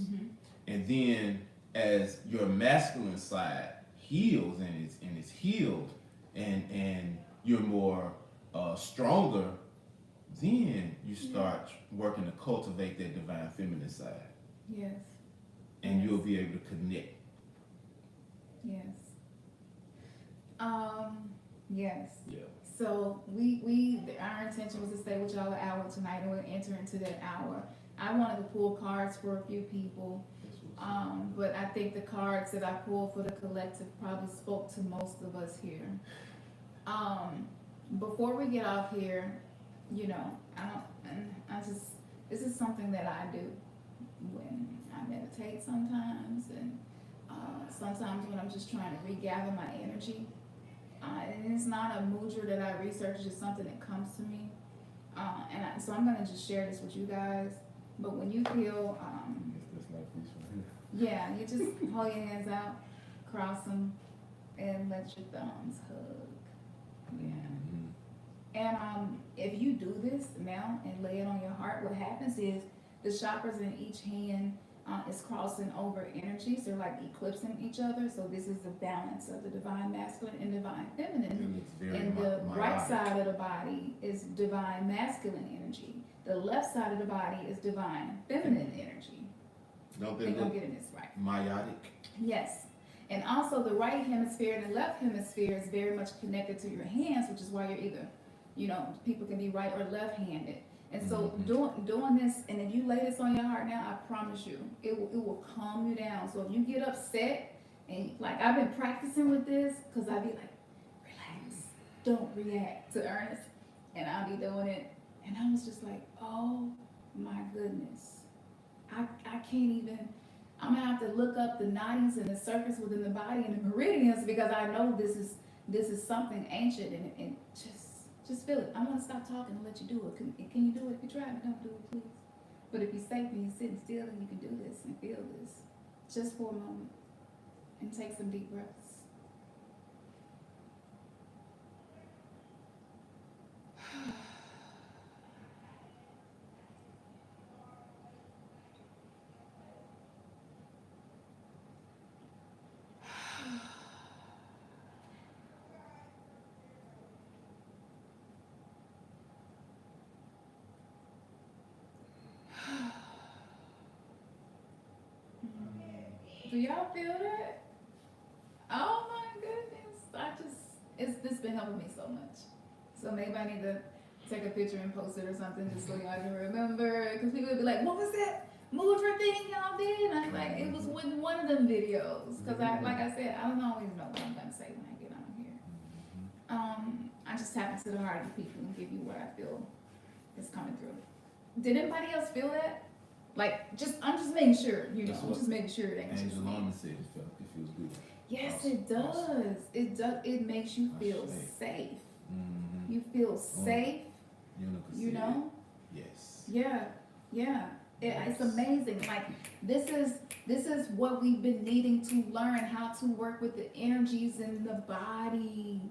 And then as your masculine side heals and it's healed and you're more stronger, then you start working to cultivate that divine feminine side. Yes. And you'll be able to connect. Yes. Yes. Yeah. So our intention was to stay with y'all an hour tonight, and we'll enter into that hour. I wanted to pull cards for a few people, but I think the cards that I pulled for the collective probably spoke to most of us here. Before we get off here, you know, this is something that I do when I meditate sometimes, and sometimes when I'm just trying to regather my energy. And it's not a mudra that I research, it's just something that comes to me. So I'm gonna just share this with you guys. But when you feel, yeah, you just hold your hands out, cross them, and let your thumbs hug. Yeah. And if you do this now and lay it on your heart, what happens is the chakras in each hand is crossing over energies. They're like eclipsing each other. So this is the balance of the divine masculine and divine feminine. And the right side of the body is divine masculine energy. The left side of the body is divine feminine energy. Don't I think I'm getting this right. Meiotic. Yes. And also the right hemisphere and the left hemisphere is very much connected to your hands, which is why you're either, you know, people can be right or left-handed. And so doing this, and if you lay this on your heart now, I promise you, it will calm you down. So if you get upset, and like I've been practicing with this, because I'd be like, relax, don't react to Ernest. And I'll be doing it. And I was just like, oh my goodness. I can't even, I'm gonna have to look up the nadis and the circuits within the body and the meridians, because I know this is something ancient, and just feel it. I'm gonna stop talking and let you do it. Can you do it? If you try, but don't do it, please. But if you're safe and you're sitting still and you can do this and feel this, just for a moment, and take some deep breaths. Do y'all feel that? Oh my goodness. It's been helping me so much. So maybe I need to take a picture and post it or something just so y'all can remember. Because people would be like, what was that mudra thing y'all did? And I'm like, it was with one of them videos. Because like I said, I don't always know what I'm going to say when I get on here. I just tap into the heart of the people and give you what I feel is coming through. Did anybody else feel that? Like, I'm just making sure, you know, I'm just making sure it ain't just Angel me. Lama said it feels good. Yes, Awesome. it does. Awesome. It does. It makes you feel safe. You feel safe. You know? Yes. Yeah. Yeah. It's amazing. Like, this is what we've been needing to learn, how to work with the energies in the body.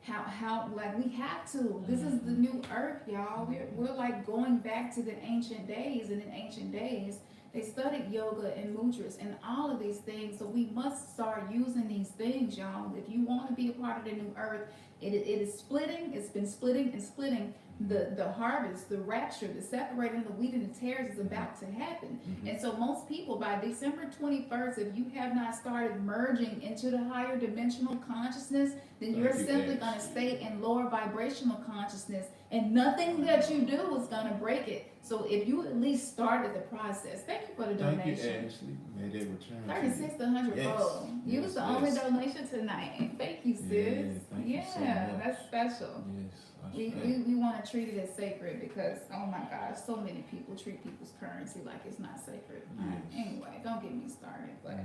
How like we have to. This is the new earth, y'all. We're like going back to the ancient days, and in ancient days they studied yoga and mudras and all of these things. So we must start using these things, y'all. If you want to be a part of the new earth, it is splitting. It's been splitting and splitting. The harvest, the rapture, the separating the wheat and the tares is about to happen. And so most people, by December 21st, if you have not started merging into the higher dimensional consciousness, then you're simply going to stay in lower vibrational consciousness, and nothing that you do is going to break it. So if you at least started the process, thank you for the donation. Thank you, Ashley. May they return 36 to 100 fold. You was the only donation tonight. Thank you, sis. Thank you so much. That's special. Yes, We want to treat it as sacred because, oh my gosh, so many people treat people's currency like it's not sacred. Yes. Anyway, don't get me started, but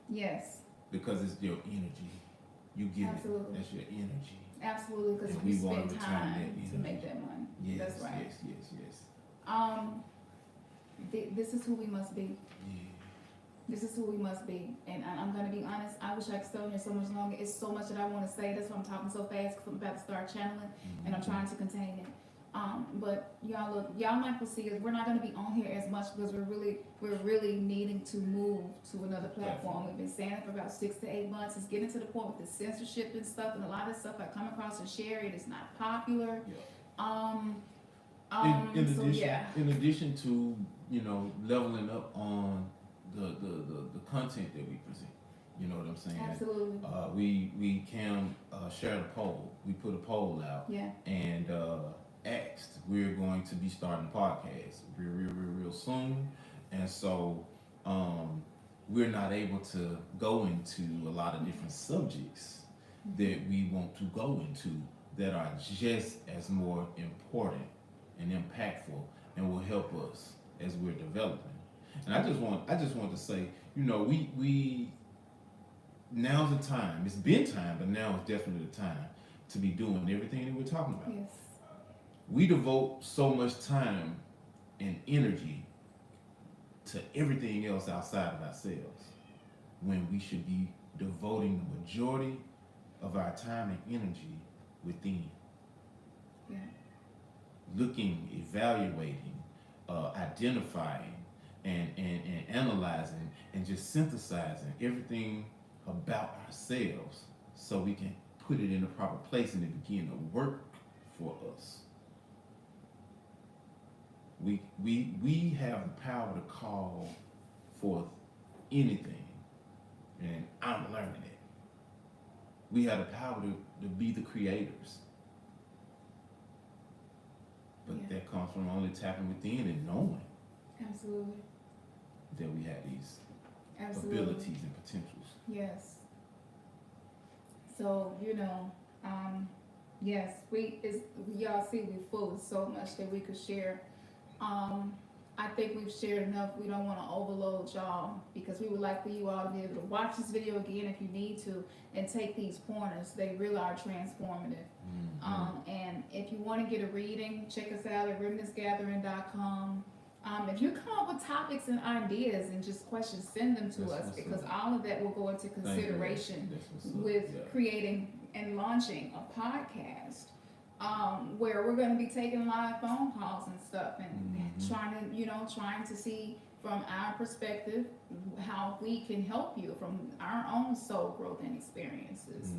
yes. Because it's your energy. You give Absolutely. it. That's your energy. Absolutely, because And we we wanna spend return time that to energy. make that money. Yes, That's right. yes. This is who we must be. Yeah. This is who we must be. And I'm going to be honest, I wish I could stay on here so much longer. It's so much that I want to say. That's why I'm talking so fast because I'm about to start channeling and I'm trying to contain it. But y'all look, y'all might will see us. We're not going to be on here as much because we're really needing to move to another platform. We've been saying it for about 6 to 8 months. It's getting to the point with the censorship and stuff, and a lot of stuff I come across and share it is not popular. Yeah. In addition to, you know, leveling up on the content that we present, you know what I'm saying? Absolutely. We can share the poll. We put a poll out. Yeah. And asked, we're going to be starting podcasts real soon, and so we're not able to go into a lot of different subjects that we want to go into that are just as more important and impactful and will help us as we're developing. And I just want to say, you know, we now's the time. It's been time, but now is definitely the time to be doing everything that we're talking about. Yes. We devote so much time and energy to everything else outside of ourselves when we should be devoting the majority of our time and energy within. Yeah. Looking, evaluating, identifying, and analyzing, and just synthesizing everything about ourselves so we can put it in the proper place and it begin to work for us. We have the power to call forth anything, and I'm learning it. We have the power to be the creators. But that comes from only tapping within and knowing Absolutely. that we have these Absolutely. abilities and potentials. Yes. So, you know, yes, y'all see we're full of so much that we could share. I think we've shared enough. We don't want to overload y'all because we would like for you all to be able to watch this video again if you need to and take these pointers. They really are transformative. And if you want to get a reading, check us out at remnantsgathering.com. If you come up with topics and ideas and just questions, send them to us because all of that will go into consideration with creating and launching a podcast. Where we're going to be taking live phone calls and stuff and trying to see from our perspective how we can help you from our own soul growth and experiences.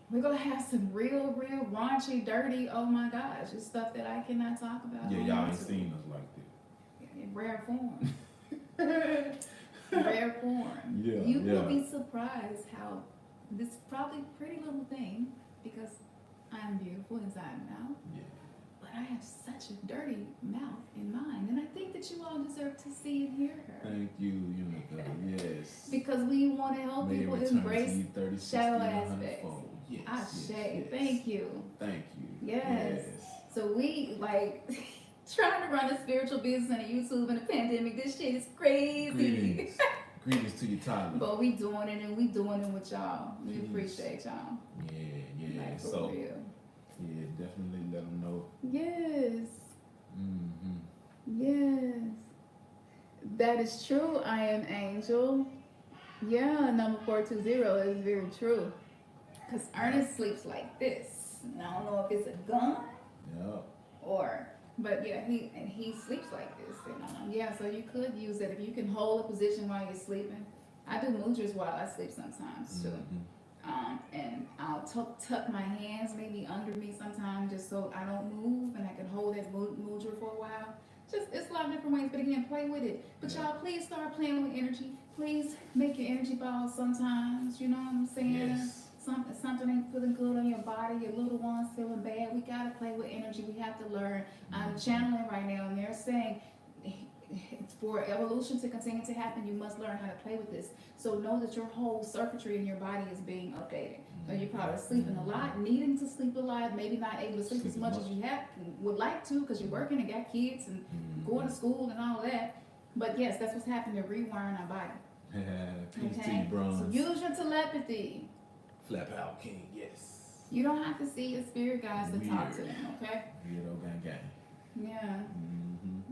We're going to have some real raunchy, dirty, oh my gosh, it's stuff that I cannot talk about. Yeah, y'all ain't seen us like that. In rare form. Rare form. Yeah, you will be surprised how this probably pretty little thing, because I'm beautiful inside and out. Yeah. But I have such a dirty mouth and mind, and I think that you all deserve to see and hear her. Thank you, Unica. Yes. Because we want to help people embrace shadow aspects. Yes, yes. Thank you. Thank you. Yes. So we trying to run a spiritual business on YouTube in a pandemic. This shit is crazy. Greetings to you, Tyler. But we doing it, and we doing it with y'all. We appreciate y'all. Yeah. Like, for so, real. yeah, definitely let them know. Yes. Yes. That is true. I am Angel. Yeah, number 420 is very true. Because Ernest sleeps like this. And I don't know if it's a gun. But yeah, he sleeps like this. And yeah, so you could use it if you can hold a position while you're sleeping. I do mudras while I sleep sometimes too. And I'll tuck my hands maybe under me sometimes just so I don't move and I can hold that mudra for a while. It's a lot of different ways, but again, play with it. But y'all, please start playing with energy. Please make your energy balls sometimes, you know what I'm saying? Yes. Something ain't feeling good on your body, your little one's feeling bad. We gotta play with energy. We have to learn. I'm channeling right now, and they're saying for evolution to continue to happen, you must learn how to play with this. So know that your whole circuitry in your body is being updated. So you're probably sleeping a lot, needing to sleep a lot, maybe not able to sleep as much as you would like to because you're working and got kids and going to school and all that. But yes, that's what's happening to rewiring our body. Peace to you, bronze. So use your telepathy. Flap out, king. Yes. You don't have to see your spirit guides to talk to them, okay? Weirdo gang gang. Yeah.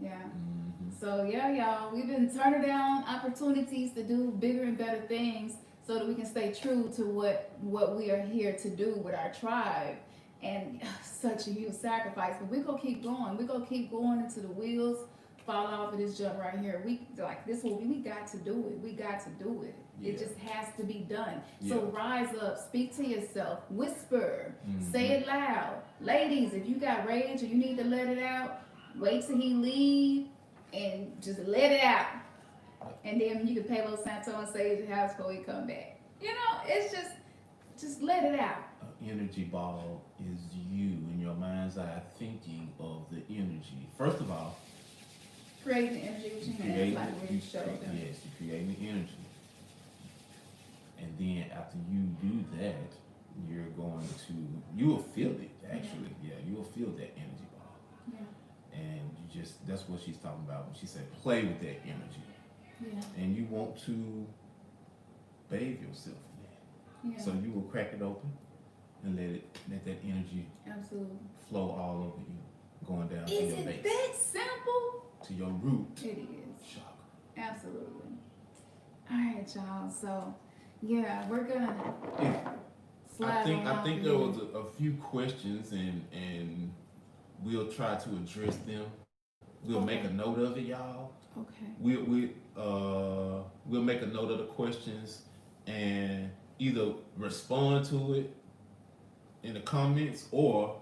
Yeah. Mm-hmm. So yeah, y'all, we've been turning down opportunities to do bigger and better things so that we can stay true to what we are here to do with our tribe. And such a huge sacrifice, but we're gonna keep going. We're gonna keep going until the wheels fall off of this jump right here. We got to do it. We got to do it. Yeah. It just has to be done. Yeah. So rise up, speak to yourself, whisper, say it loud. Ladies, if you got rage or you need to let it out, wait till he leave and just let it out. And then you can pay Los Santo and save your house before he come back. You know, it's just let it out. An energy ball is you in your mind's eye thinking of the energy. First of all, Create the energy with your hands, like we showed them. yes, you're creating the energy. And then after you do that, you will feel it actually. Yeah, you will feel that energy ball. Yeah. And that's what she's talking about when she said play with that energy. Yeah. And you want to bathe yourself in that. Yeah. So you will crack it open and let that energy Absolutely. flow all over you, going down to Is your it base, that simple? to your root It is. chakra. Absolutely. All right, y'all. So, yeah, we're gonna slide I think there on was a few questions, and we'll try to address them. We'll make a note of it, y'all. Okay. We'll make a note of the questions and either respond to it in the comments or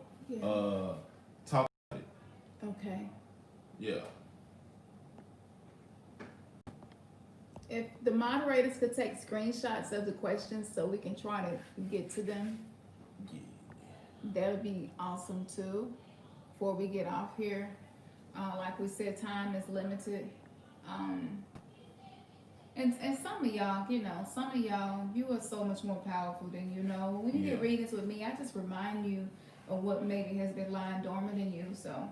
talk about it. Okay. Yeah. If the moderators could take screenshots of the questions so we can try to get to them, that would be awesome too. Before we get off here, like we said, time is limited. And some of y'all, you are so much more powerful than you know. When you get readings with me, I just remind you of what maybe has been lying dormant in you. So,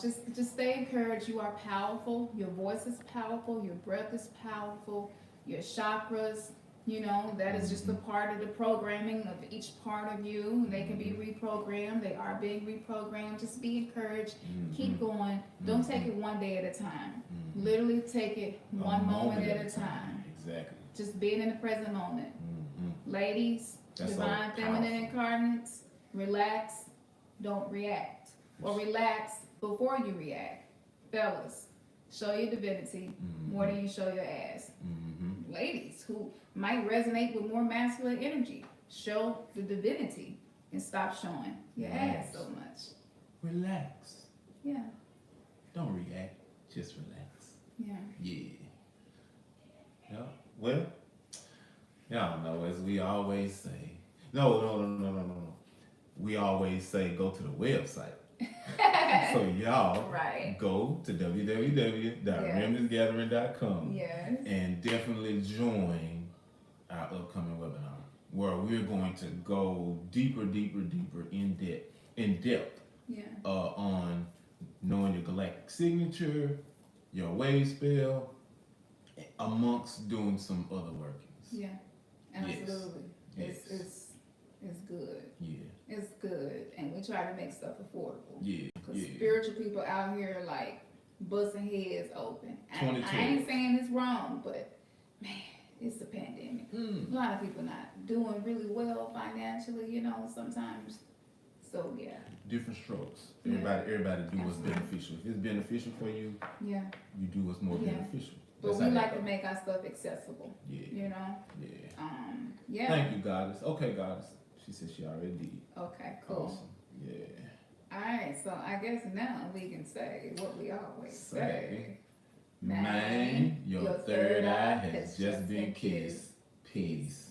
just stay encouraged. You are powerful. Your voice is powerful. Your breath is powerful. Your chakras, that is just a part of the programming of each part of you. They can be reprogrammed. They are being reprogrammed. Just be encouraged. Keep going. Don't take it one day at a time. Literally take it one moment at a time. Exactly. Just being in the present moment. Ladies, That's divine so feminine incarnates, relax, don't react. Or relax before you react. Fellas, show your divinity more than you show your ass. Ladies who might resonate with more masculine energy, show the divinity and stop showing your ass so much. Relax. Yeah. Don't react. Just relax. Yeah. Yeah. Yeah. Well, y'all know, as we always say, no. We always say go to the website. So y'all go to www.remnantsgathering.com and definitely join our upcoming webinar where we're going to go deeper in depth on knowing your galactic signature, your wave spell, amongst doing some other workings. Yeah, absolutely. Yes. It's good. Yeah. It's good, and we try to make stuff affordable. Yeah. Because spiritual people out here like busting heads open. I 22. ain't saying it's wrong, but man, it's a pandemic. A lot of people not doing really well financially, sometimes. So yeah. Different strokes. Everybody do what's beneficial. If it's beneficial for you, you do what's more beneficial. But we like to make our stuff accessible. Yeah. Yeah. Thank you, Goddess. Okay, Goddess. She said she already did. Okay, cool. Awesome. Yeah. Alright, so I guess now we can say what we always say. Man, your third eye has just been kissed. Peace.